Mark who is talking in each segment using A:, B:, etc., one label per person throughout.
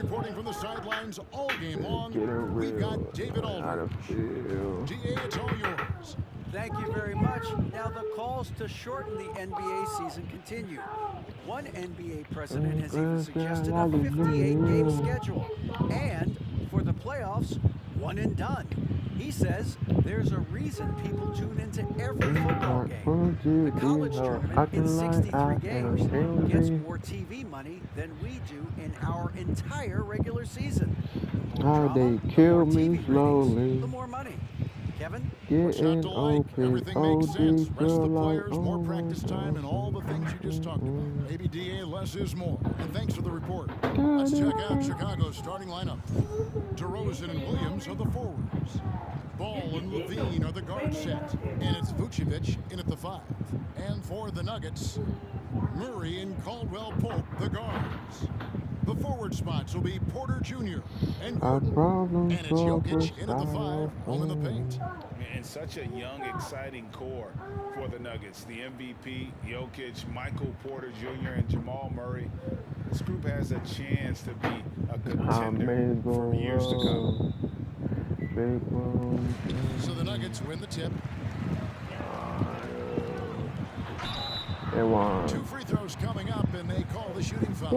A: reporting from the sidelines all game long, we've got David Aldridge. DA, it's all yours.
B: Thank you very much. Now the calls to shorten the NBA season continue. One NBA president has even suggested a 58-game schedule. And for the playoffs, one and done. He says there's a reason people tune into every football game. The college tournament in 63 games gets more TV money than we do in our entire regular season. The more drama, the more TV ratings, the more money. Kevin?
A: What's not to like? Everything makes sense. Rest of the players, more practice time, and all the things you just talked about. Maybe DA, less is more. And thanks for the report. Let's check out Chicago's starting lineup. DeRozan and Williams are the forwards. Ball and Levine are the guard set. And it's Vucevic in at the 5. And for the Nuggets, Murray and Caldwell Pope, the guards. The forward spots will be Porter Jr. and Gordon. And it's Jokic in at the 5, home in the paint.
C: And such a young, exciting core for the Nuggets. The MVP, Jokic, Michael Porter Jr., and Jamal Murray. This group has a chance to be a contender for years to come.
A: So the Nuggets win the tip. 2 free throws coming up, and they call the shooting foul.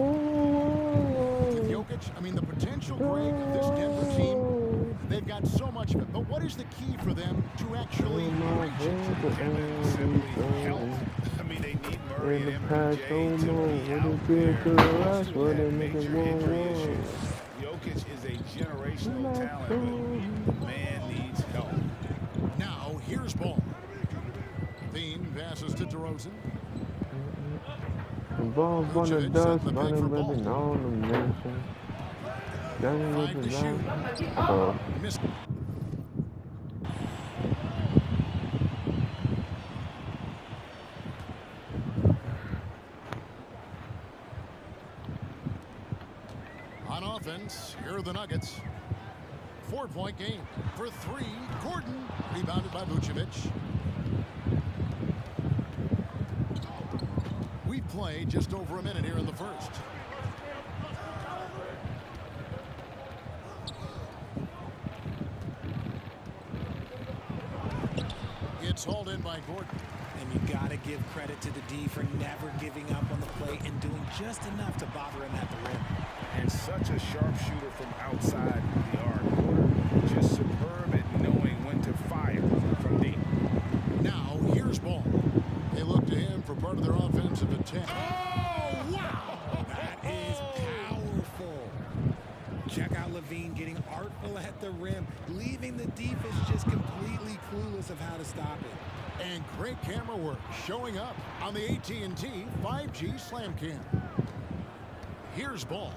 A: With Jokic, the potential great of this Denver team, they've got so much of it. But what is the key for them to actually reach it?
C: Simply help. They need Murray and MPJ to be out there to major injury issues. Jokic is a generational talent, but the man needs help.
A: Now, here's ball. Thien passes to DeRozan.
D: The ball's gonna dust, running with an ornament. Done with the
A: Miss. On offense, here are the Nuggets. 4-point game for 3. Gordon rebounded by Vucevic. We've played just over a minute here in the first. It's hauled in by Gordon.
E: And you got to give credit to the D for never giving up on the play and doing just enough to bother him at the rim.
C: And such a sharpshooter from outside the arc. Porter just superb at knowing when to fire from deep.
A: Now, here's ball. They look to him for part of their offensive attack.
E: Oh, wow! That is powerful. Check out Levine getting artful at the rim, leaving the defense just completely clueless of how to stop it.
A: And great camera work showing up on the AT&T 5G Slam Cam. Here's ball.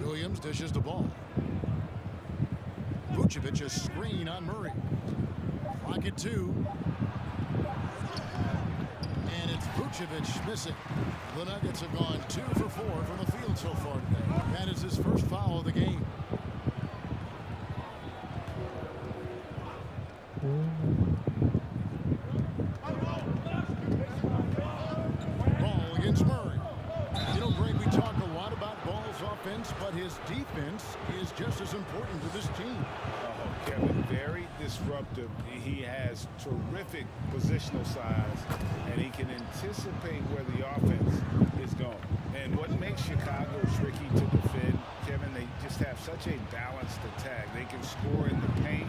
A: Williams dishes the ball. Vucevic a screen on Murray. Clock at 2. And it's Vucevic missing. The Nuggets have gone 2 for 4 from the field so far today. That is his first foul of the game. Ball against Murray. Greg, we talk a lot about Ball's offense, but his defense is just as important to this team.
C: Kevin, very disruptive. He has terrific positional size, and he can anticipate where the offense is going. And what makes Chicago tricky to defend, Kevin, they just have such a balanced attack. They can score in the paint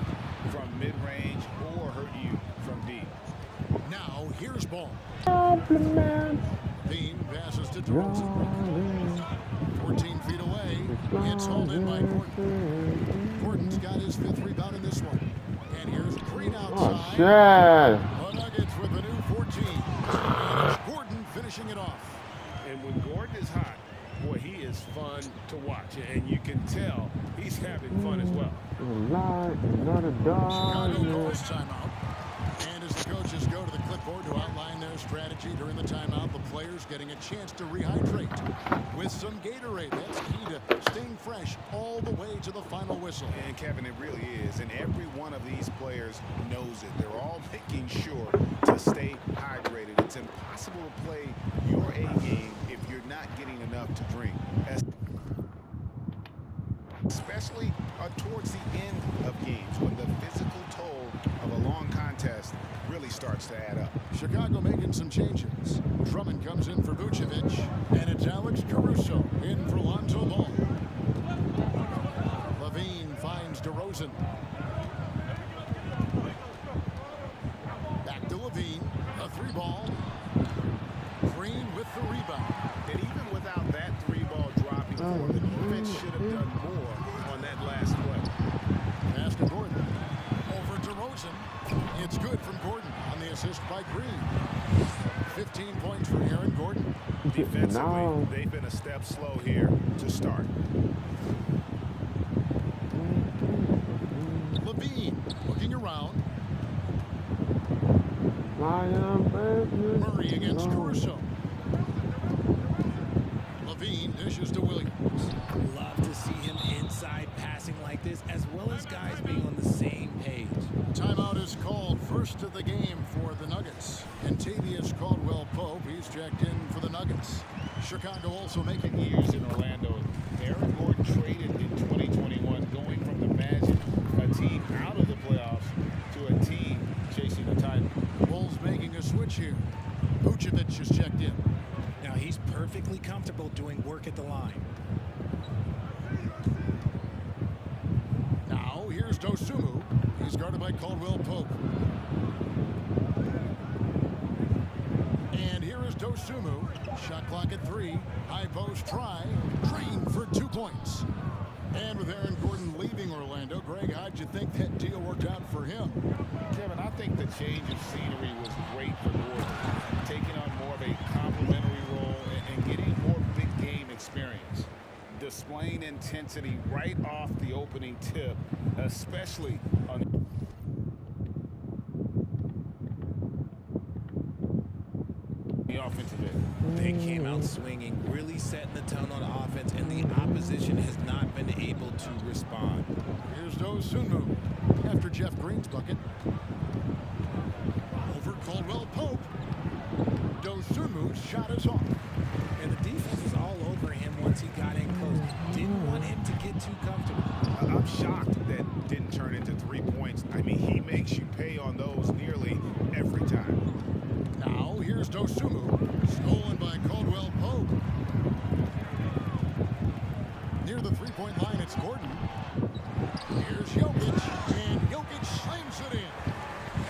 C: from mid-range or hurt you from deep.
A: Now, here's ball.
D: Compliment.
A: Thien passes to DeRozan. 14 feet away. It's hauled in by Gordon. Gordon's got his 5th rebound in this one. And here's Green outside.
D: Oh, shit.
A: The Nuggets with a new 14. And it's Gordon finishing it off.
C: And when Gordon is hot, boy, he is fun to watch. And you can tell he's having fun as well.
D: Another dog.
A: Chicago calls timeout. And as the coaches go to the clip board to outline their strategy during the timeout. The players getting a chance to rehydrate with some Gatorade. That's key to staying fresh all the way to the final whistle.
C: And Kevin, it really is. And every one of these players knows it. They're all making sure to stay hydrated. It's impossible to play your A game if you're not getting enough to drink. Especially towards the end of games when the physical toll of a long contest really starts to add up.
A: Chicago making some changes. Drummond comes in for Vucevic, and it's Alex Caruso in for Lonzo Ball. Levine finds DeRozan. Back to Levine, a three ball. Green with the rebound.
C: And even without that three-ball dropping for the defense should have done more on that last play.
A: Pass to Gordon. Over DeRozan. It's good from Gordon on the assist by Green. 15 points for Aaron Gordon.
C: Defensively,
D: No.
C: they've been a step slow here to start.
A: Levine looking around. Murray against Caruso. Levine dishes to Williams.
E: Love to see him inside passing like this, as well as guys being on the same page.
A: Timeout is called, first of the game for the Nuggets. Kentavious Caldwell-Pope, he's checked in for the Nuggets. Chicago also making
C: Years in Orlando. Aaron Gordon traded in 2021, going from the Magic, a team out of the playoffs, to a team chasing the title.
A: Bulls making a switch here. Vucevic is checked in.
E: Now he's perfectly comfortable doing work at the line.
A: Now here's Dosunmu. He's guarded by Caldwell-Pope. And here is Dosunmu. Shot clock at 3. High post try. Green for 2 points. And with Aaron Gordon leaving Orlando, Greg, how'd you think that deal worked out for him?
C: Kevin, I think the change of scenery was great for Gordon, taking on more of a complementary role and getting more big game experience. Displaying intensity right off the opening tip, especially on the offensive end.
E: They came out swinging, really setting the tone on offense, and the opposition has not been able to respond.
A: Here's Dosunmu after Jeff Green's bucket. Over Caldwell-Pope. Dosunmu's shot is off.
E: And the defense was all over him once he got in close. Didn't want him to get too comfortable.
C: I'm shocked that didn't turn into 3 points. I mean, he makes you pay on those nearly every time.
A: Now here's Dosunmu. Stolen by Caldwell-Pope. Near the three-point line, it's Gordon. Here's Jokic, and Jokic slams it in.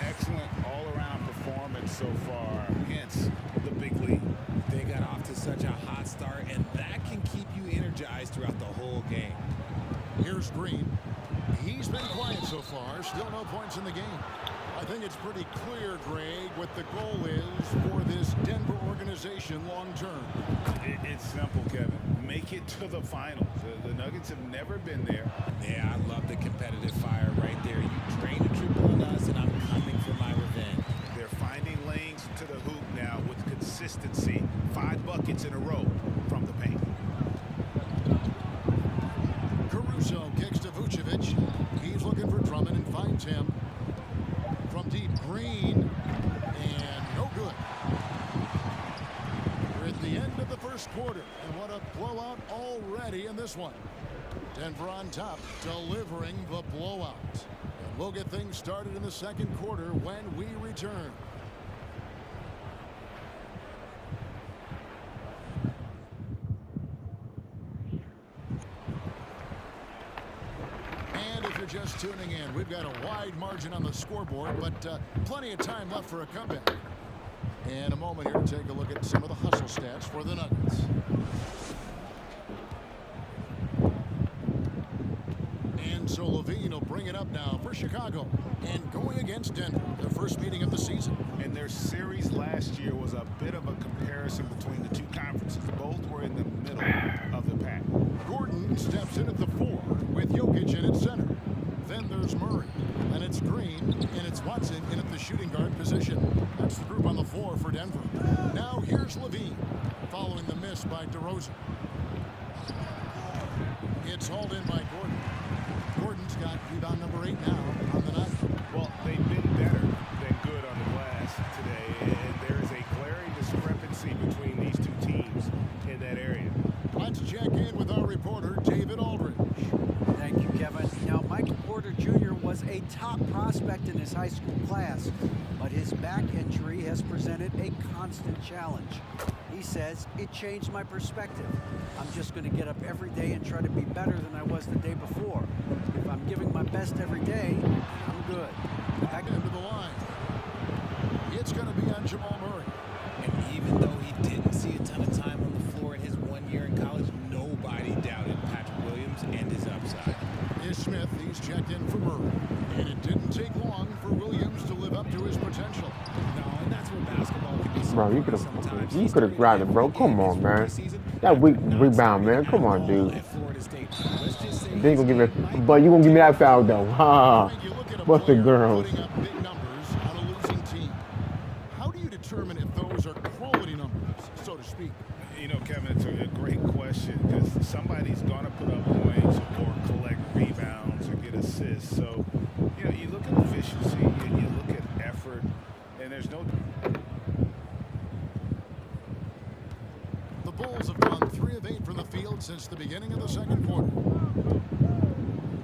C: Excellent all-around performance so far against the big league.
E: They got off to such a hot start, and that can keep you energized throughout the whole game.
A: Here's Green. He's been quiet so far. Still no points in the game. I think it's pretty clear, Greg, what the goal is for this Denver organization long term.
C: It's simple, Kevin. Make it to the finals. The Nuggets have never been there.
E: Yeah, I love the competitive fire right there. You drain a triple on us, and I'm coming for my revenge.
C: They're finding lanes to the hoop now with consistency. 5 buckets in a row from the paint.
A: Caruso kicks to Vucevic. He's looking for Drummond and finds him. From deep, Green, and no good. We're at the end of the first quarter, and what a blowout already in this one. Denver on top, delivering the blowout. And we'll get things started in the second quarter when we return. Just tuning in, we've got a wide margin on the scoreboard, but plenty of time left for a comeback. And a moment here to take a look at some of the hustle stats for the Nuggets. And so Levine will bring it up now for Chicago. And going against Denver, the first meeting of the season.
C: And their series last year was a bit of a comparison between the two conferences. Both were in the middle of the pack.
A: Gordon steps in at the 4 with Jokic in at center. Then there's Murray, and it's Green, and it's White. Watson in at the shooting guard position. That's the group on the floor for Denver. Now here's Levine, following the miss by DeRozan. It's hauled in by Gordon. Gordon's got rebound number 8 now on the night.
C: Well, they've been better than good on the glass today, and there is a glaring discrepancy between these two teams in that area.
A: Let's check in with our reporter, David Aldridge.
B: Thank you, Kevin. Now, Michael Porter Jr. was a top prospect in his high school class, but his back injury has presented a constant challenge. He says, it changed my perspective. I'm just going to get up every day and try to be better than I was the day before. If I'm giving my best every day, I'm good.
A: Back into the line. It's going to be on Jamal Murray.
E: And even though he didn't see a ton of time on the floor in his 1 year in college, nobody doubted Patrick Williams and his upside.
A: Here's Smith. He's checked in for Murray. And it didn't take long for Williams to live up to his potential.
E: No, and that's where basketball can be so
D: Bro, you
E: fun sometimes.
D: could have grabbed it, bro. Come on, man. That weak rebound, man. Come on, dude.
E: At Florida State. Let's just say
D: Then you gonna give it, but you gonna give me that foul though. Ha!
A: Frank, you look at a
D: What's the
A: player
D: girls?
A: putting up big numbers on a losing team. How do you determine if those are quality numbers, so to speak?
C: You know, Kevin, it's a great question because somebody's going to put up points or collect rebounds or get assists. So, you know, you look at efficiency, you look at effort, and there's no...
A: The Bulls have gone 3 of 8 from the field since the beginning of the second quarter.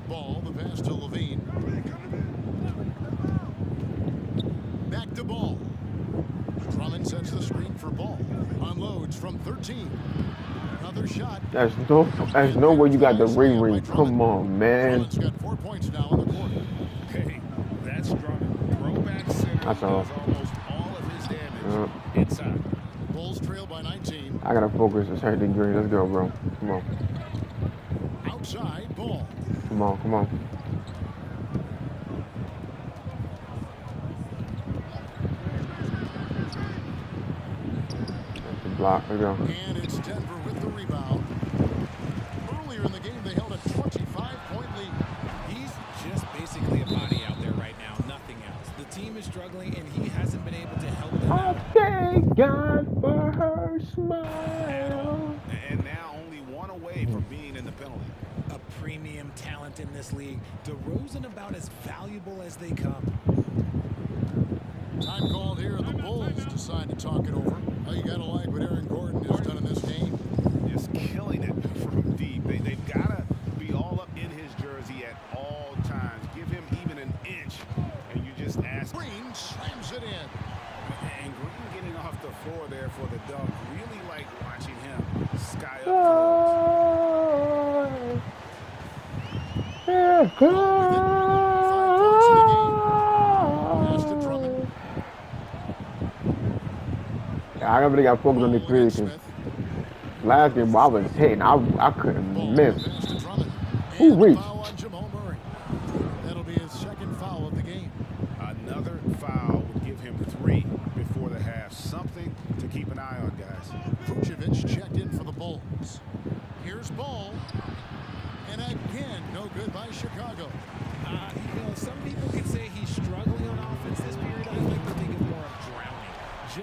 A: Ball, the pass to Levine. Back to Ball. Drummond sets the screen for Ball. Unloads from 13. Another shot.
D: There's no way you got the ring. Come on, man.
A: Drummond's got 4 points now in the quarter.
C: Hey, that's Drummond. Throwback center
D: That's all.
C: does almost all of his damage inside.
A: Bulls trail by 19.
D: I gotta focus on second green. Let's go, bro. Come on.
A: Outside, Ball.
D: Come on, come on. That's the block. Let's go.
A: And it's Denver with the rebound. Earlier in the game, they held a 25-point lead.
E: he's just basically a body out there right now, nothing else. The team is struggling, and he hasn't been able to help them
D: I
E: out.
D: thank God for her smile.
C: And now only one away from being in the penalty.
E: A premium talent in this league. DeRozan about as valuable as they come.
A: Time called here. The Bulls decide to talk it over. Oh, you gotta like what Aaron Gordon has done in this game.
C: Just killing it from deep. They've got to be all up in his jersey at all times. Give him even an inch, and you just ask.
A: Green slams it in.
C: And Green getting off the floor there for the dunk. Really like watching him sky up.
D: Yeah,
A: Ball within 5 points in the game. Pass to Drummond.
D: I really got focused on the
A: Ball
D: three
A: against
D: because
A: Smith.
D: last game I was hitting. I couldn't
A: Ball
D: miss.
A: pass to Drummond.
D: Ooh,
A: And
D: wait.
A: a foul on Jamal Murray. That'll be his second foul of the game.
C: Another foul would give him 3 before the half. Something to keep an eye on, guys.
A: Vucevic checked in for the Bulls. Here's Ball. And again, no good by Chicago.
E: You know, some people could say he's struggling on offense this period. I like to think of more of drowning.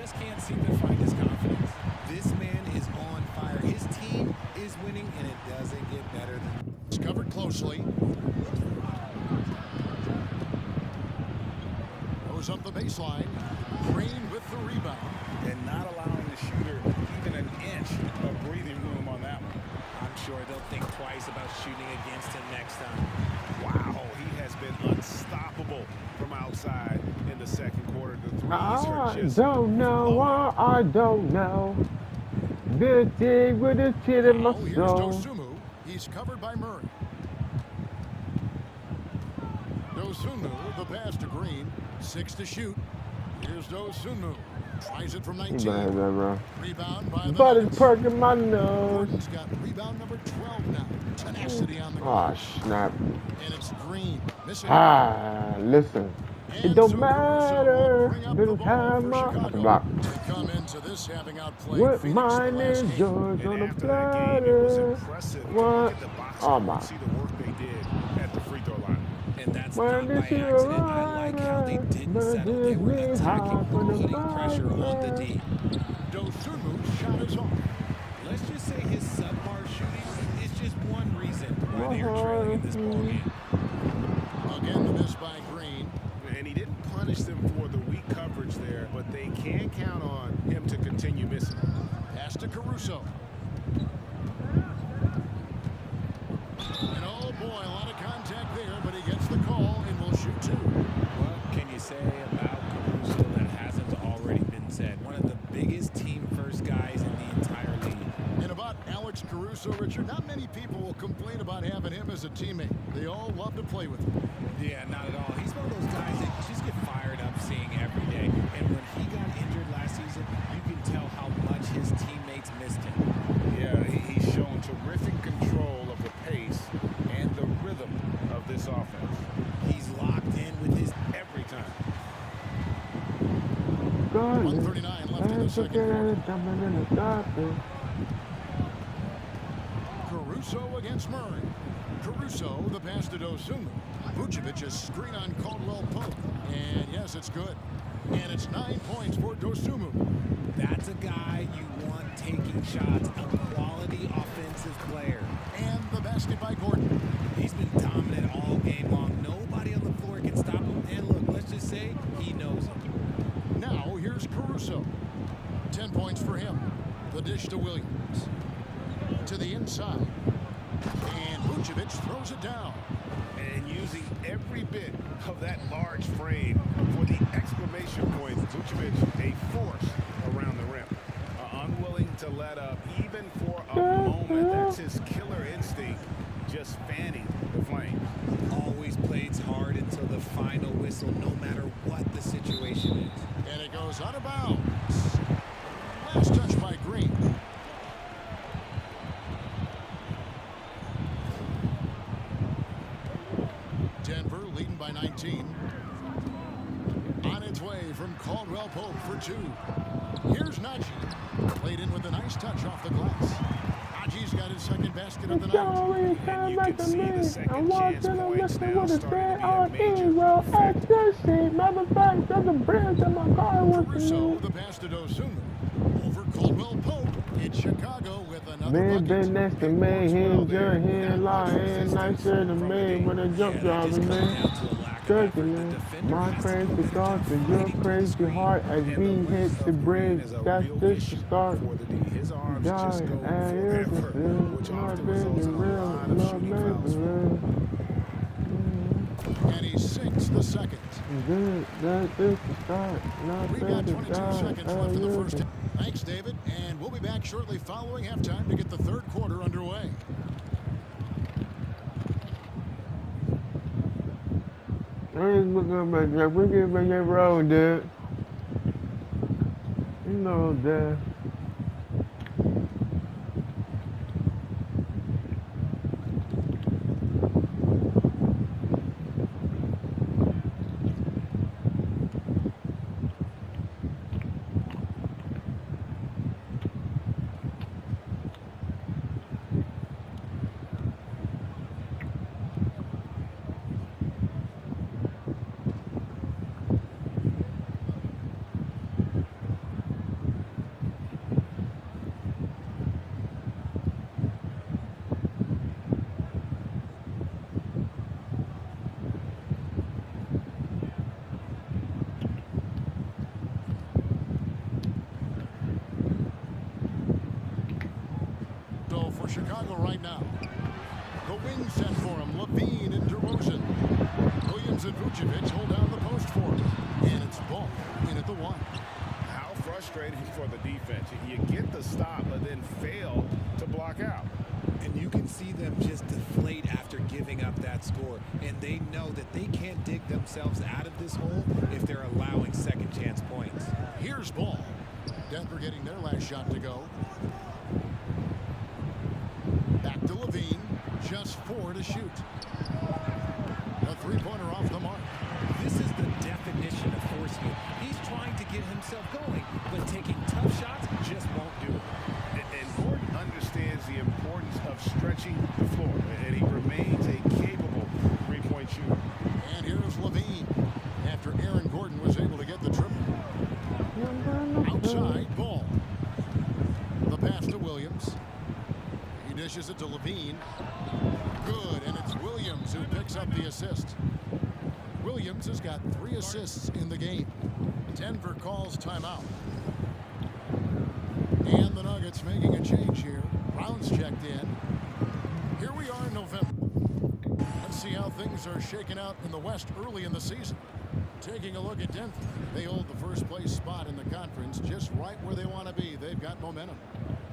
E: Just can't seem to find his confidence. This man is on fire. His team is winning, and it doesn't get better than.
A: It's covered closely. Goes up the baseline. Green with the rebound.
C: And not allowing the shooter even an inch of breathing room on that one.
E: I'm sure they'll think twice about shooting against him next time.
C: Wow, he has been unstoppable from outside in the second quarter. The threes are
D: I
C: just
D: don't know. I don't know. Good thing with a tear in my
A: Oh, here's
D: soul.
A: Dosunmu. He's covered by Murray. Dosunmu, the pass to Green. 6 to shoot. Here's Dosunmu. Tries it from
D: You
A: 19.
D: better have that, bro.
A: Rebound by the
D: But it's
A: Nuggets.
D: perking my nose.
A: Gordon's got rebound number 12 now. Tenacity on the
D: Oh,
A: glass.
D: snap.
A: And it's Green. Missing.
D: Ah, listen. It
A: And
D: don't
A: so
D: matter.
A: bring up
D: Little
A: the ball
D: time
A: for
D: out.
A: Chicago.
D: Block.
A: They come into this having outplayed
D: What
A: Phoenix
D: mine
A: the last
D: is
A: game.
D: yours on
C: And
D: a
C: after that game, it was
D: platter.
C: impressive to
D: What?
C: look at the box
D: Oh,
C: score
D: my.
C: and see the work they did at the free throw line.
E: And that's
D: Well,
E: not by
D: this is
E: accident. I like how they didn't
D: but
E: settle. They
D: just
E: were
D: me
E: attacking,
D: hard for the
E: putting pressure on the D.
A: Dosunmu's shot is off.
E: Let's just say his subpar shooting is just one reason why they are trailing in this ballgame.
A: Again, the miss by Green.
C: And he didn't punish them for the weak coverage there, but they can count on him to continue missing.
A: Pass to Caruso. And oh boy, a lot of contact there, but he gets the call and will shoot two.
E: What can you say about Caruso that hasn't already been said? One of the biggest team-first guys in the entire league.
A: And about Alex Caruso, Richard, not many people will complain about having him as a teammate. They all love to play with him.
E: Yeah, not at all. He's one of those guys that you just get fired up seeing every day. And when he got injured last season, you can tell how much his teammates missed him.
C: Yeah, he's shown terrific control of the pace and the rhythm of this offense.
E: He's locked in with his
C: Every time.
A: 1:39 left in the second quarter. Caruso against Murray. Caruso, the pass to Dosunmu. Vucevic, a screen on Caldwell Pope. And yes, it's good. And it's 9 points for Dosunmu.
E: That's a guy you want taking shots, a quality offensive player.
A: And the basket by Gordon.
E: He's been dominant all game long. Nobody on the floor can stop him. And look, let's just say he knows him.
A: Now here's Caruso. 10 points for him. The dish to Williams. To the inside. And Vucevic throws it down.
C: And using every bit of that large frame for the exclamation points. Vucevic, a force around the rim. Unwilling to let up even for a moment. That's his killer instinct, just fanning the flames.
E: Always plays hard until the final whistle, no matter what the situation is.
A: And it goes out of bounds. Last touch by Green. Denver leading by 19. On its way from Caldwell Pope for two. Here's Najee. Played in with a nice touch off the glass. Najee's got his second basket of the night.
C: And you can see the second chance points now starting to be a major
A: Caruso, the pass to Dosunmu. Over Caldwell Pope in Chicago with another
D: Man
A: bucket.
D: been next to me, he ain't good, he ain't lying, nicer than me with a jump driver, man. Circling, my crazy thoughts and your crazy heart as we hit the bridge. That's just the start.
C: His arms
D: God,
C: just go
D: and it's
C: forever, which
D: not
C: often
D: been
C: results in a
D: real,
C: lot of
D: not
C: shooting fouls.
A: And he sinks the second.
D: Good, that's just the start. Not
A: We've got
D: been the
A: 22
D: start.
A: seconds left in the first half. Thanks, David. And we'll be back shortly following halftime to get the third quarter underway.
D: We're getting back that road, dude. You know that.
A: So for Chicago right now, the wing set for him, Levine and DeRozan. Williams and Vucevic hold down the post for him. And it's Ball in at the one.
C: How frustrating for the defense. You get the stop, but then fail to block out.
E: And you can see them just deflate after giving up that score. And they know that they can't dig themselves out of this hole if they're allowing second chance points.
A: Here's Ball. Denver getting their last shot to go. Back to Levine. Just 4 to shoot. A three-pointer off the mark.
E: This is the definition of force field. He's trying to get himself going, but taking tough shots just won't do it.
C: And Gordon understands the importance of stretching the floor, and he remains a capable three-point shooter.
A: pass to Williams. He dishes it to Levine. Good, and it's Williams who picks up the assist. Williams has got 3 assists in the game. Denver calls timeout. And the Nuggets making a change here. Brown's checked in. Here we are in November. Let's see how things are shaking out in the West early in the season. Taking a look at Denver. They hold the first place spot in the conference just right where they want to be. They've got momentum.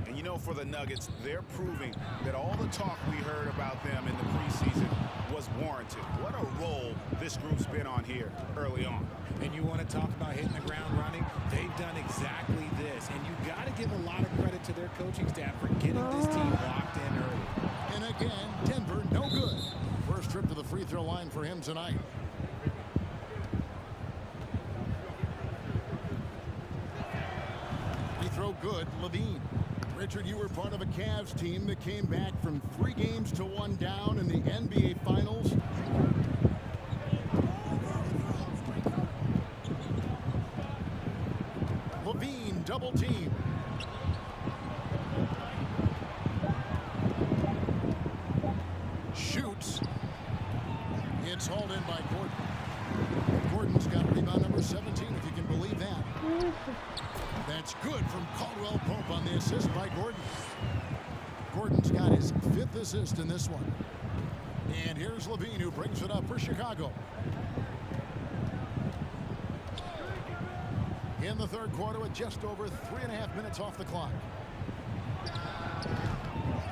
C: And you know, for the Nuggets, they're proving that all the talk we heard about them in the preseason was warranted. What a role this group's been on here early on.
E: And you want to talk about hitting the ground running? They've done exactly this. And you got to give a lot of credit to their coaching staff for getting this team locked in early.
A: And again, Denver, no good. First trip to the free throw line for him tonight. Free throw good, Levine. Richard, you were part of a Cavs team that came back from 3 games to 1 down in the NBA Finals. Levine, double team. Shoots. It's hauled in by Gordon. Gordon's got rebound number 17, if you can believe that. That's good from Caldwell Pope on the assist by Gordon. Gordon's got his 5th assist in this one. And here's Levine, who brings it up for Chicago. In the third quarter with just over 3.5 minutes off the clock.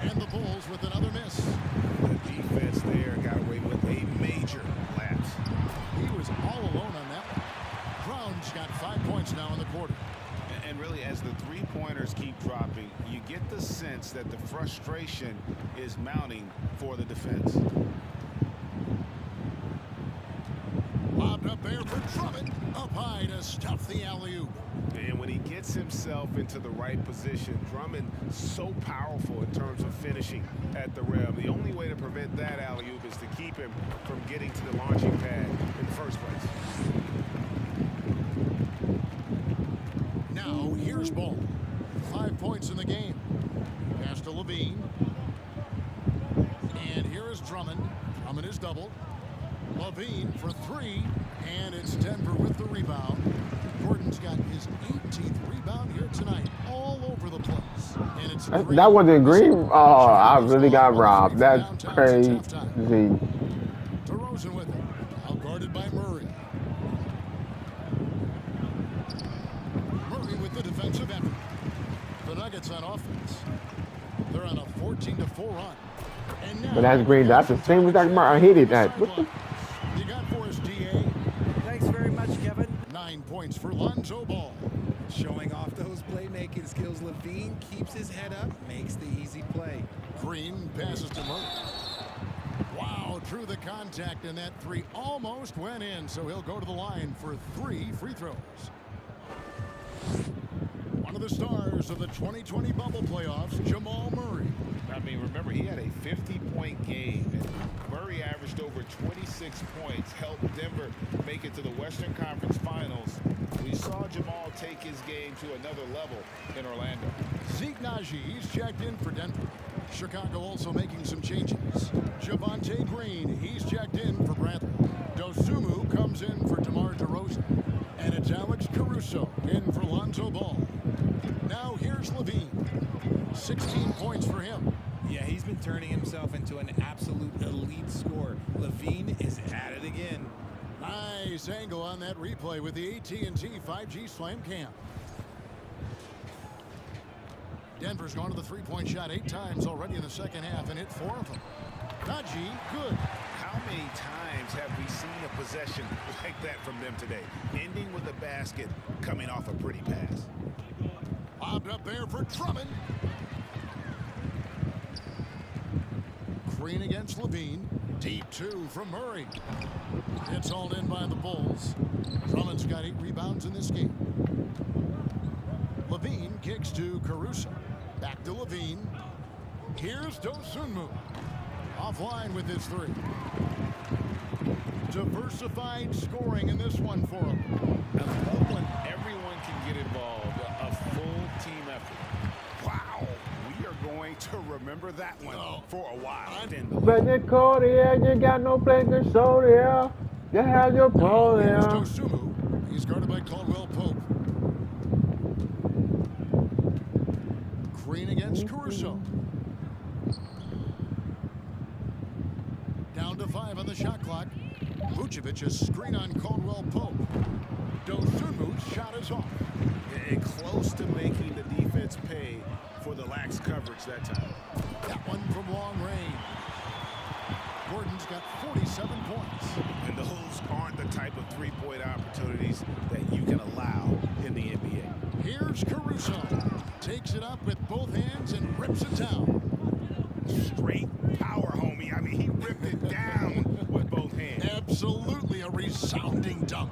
A: And the Bulls with another miss.
C: The defense there got away with a major lapse.
A: He was all alone on that one. Brown's got 5 points now in the quarter.
C: And really, as the three-pointers keep dropping, you get the sense that the frustration is mounting for the defense.
A: Lobbed up there for Drummond. Up high to stuff the alley-oop.
C: And when he gets himself into the right position, Drummond so powerful in terms of finishing at the rim. The only way to prevent that alley-oop is to keep him from getting to the launching pad in the first place.
A: Now here's Ball. 5 points in the game. Pass to Levine. And here is Drummond. Drummond is doubled. Levine for 3. And it's Denver with the rebound. Gordon's got his 18th rebound here tonight. All over the place. And it's
D: That wasn't green. Oh, I really got robbed. That's crazy.
A: DeRozan with it. Out guarded by Murray. Murray with the defensive effort. The Nuggets on offense. They're on a 14-4 run. And now,
D: But that's green. That's the same as that mark. I hated that. What the?
A: You got for us, DA.
B: Thanks very much, Kevin.
A: 9 points for Lonzo Ball.
E: Showing off those playmaking skills, Levine keeps his head up, makes the easy play.
A: Green passes to Murray. Wow, drew the contact, and that 3 almost went in, so he'll go to the line for 3 free throws. One of the stars of the 2020 bubble playoffs, Jamal Murray.
C: I mean, remember, he had a 50-point game. And Murray averaged over 26 points, helped Denver make it to the Western Conference Finals. We saw Jamal take his game to another level in Orlando.
A: Zeke Naji, he's checked in for Denver. Chicago also making some changes. Javonte Green, he's checked in for Bradley. Dosunmu comes in for DeMar DeRozan. And it's Alex Caruso in for Lonzo Ball. Now here's Levine. 16 points for him.
E: Yeah, he's been turning himself into an absolute elite scorer. Levine is at it again.
A: Nice angle on that replay with the AT&T 5G Slam Cam. Denver's gone to the three-point shot 8 times already in the second half and hit 4 of them. Naji, good.
C: How many times have we seen a possession like that from them today? Ending with a basket, coming off a pretty pass.
A: Lobbed up there for Drummond. Green against Levine. Deep 2 from Murray. It's hauled in by the Bulls. Drummond's got 8 rebounds in this game. Levine kicks to Caruso. Back to Levine. Here's Dosunmu. Offline with his 3. Diversified scoring in this one for him.
C: I love when everyone can get involved. A full team effort. Wow. going to remember that one for a while.
D: But the cold here, you got no place to show here. You have your ball
A: Here's
D: here.
A: Dosunmu. He's guarded by Caldwell Pope. Green against Caruso. Down to 5 on the shot clock. Vucevic's screen on Caldwell Pope. Dosunmu's shot is off.
C: And close to making the defense pay for the lax coverage that time.
A: That one from long range. Gordon's got 47 points.
C: And those aren't the type of three-point opportunities that you can allow in the NBA.
A: Here's Caruso. Takes it up with both hands and rips it down.
C: Straight power, homie. I mean, he ripped it down with both hands.
A: Absolutely a resounding dunk.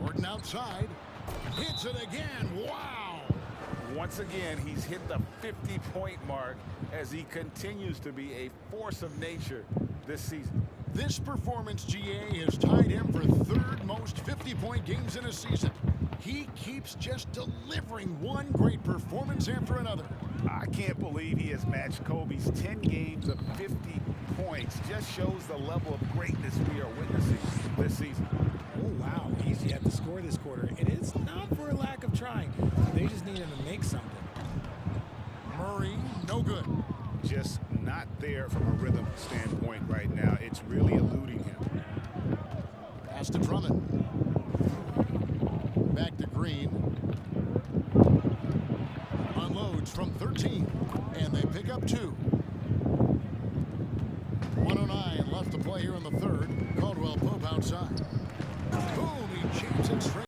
A: Gordon outside. Hits it again. Wow.
C: Once again, he's hit the 50-point mark as he continues to be a force of nature this season.
A: This performance, GA, has tied him for third most 50-point games in a season. He keeps just delivering one great performance after another.
C: I can't believe he has matched Kobe's 10 games of 50 points. Just shows the level of greatness we are witnessing this season.
E: Oh, wow. Easy at the score this quarter. And it's not for a lack of trying. They just need him to make something.
A: Murray, no good.
C: Just not there from a rhythm standpoint right now. It's really eluding him.
A: Pass to Drummond. Back to Green. Unloads from 13. And they pick up 2. 1:09 left to play here in the third. Caldwell Pope outside. Boom, he jams it straight.